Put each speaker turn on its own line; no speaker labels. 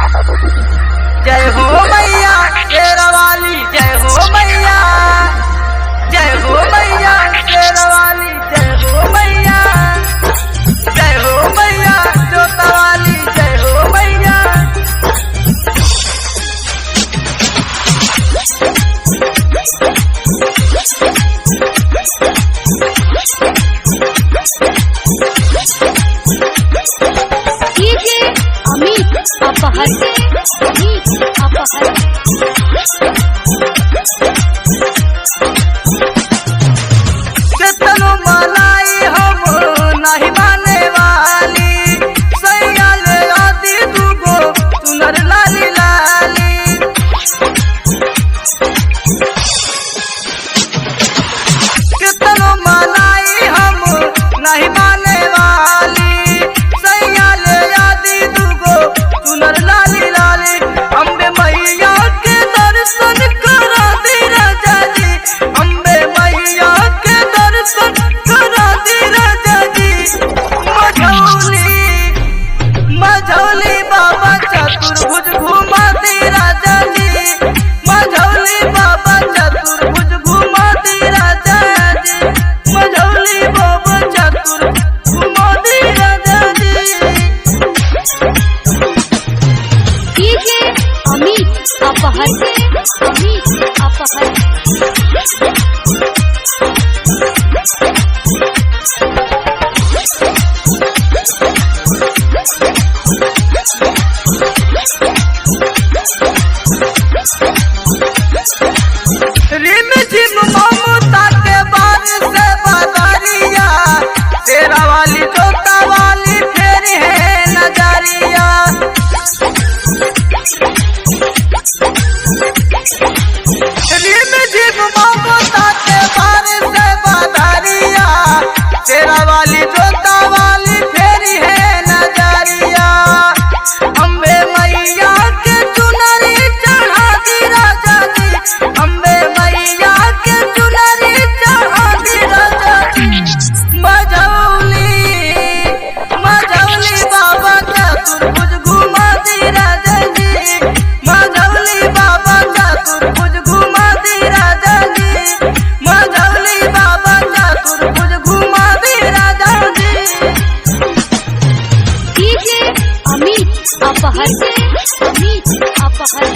जय हो मैया शेरवाली, जय हो मैया, जय हो मैया शेरवाली, जय हो मैया, जय हो मैया जोतवाली, जय हो मैया।
अमित अपहर,
कितनो मनाई हम नहीं माने वाली, सैया ले आदि दूगो सुनर लाली लाली। कितनो मनाई हम नहीं माने वाली, सैया ले आदि दूगो सुनर लाली लाली। अम्बे मैया के दर्शन करा दी राजा जी, अम्बे मैया के दर्शन करा दी राजा जी। मझौली बाबा चतुर्भुज घुमा दी राजा जी, मझौली बाबा चतुर्भुज घुमा दी राजा जी, मझौली बाबा चतुर्भुज घुमा दी राजा जी।
अमित अपहर, अमित अपहर।
रिम झिम ममता के बार से बदरिया, तेरा वाली जोता वाली फेर है नजरिया। रिम झिम ममता के बार से बदरिया, तेरा वाली जोता वाली फेर है नजरिया। अम्बे मैया के चुनरी चढ़ा दी राजा जी, अम्बे मैया के चुनरी चढ़ा दी राजा जी। मझौली बाबा चतुर्भुज घुमा दी राजा जी, मझौली बाबा चतुर्भुज घुमा दी राजा जी, मझौली बाबा चतुर्भुज घुमा दी राजा जी।
अमित अपहर, अमित अपहर।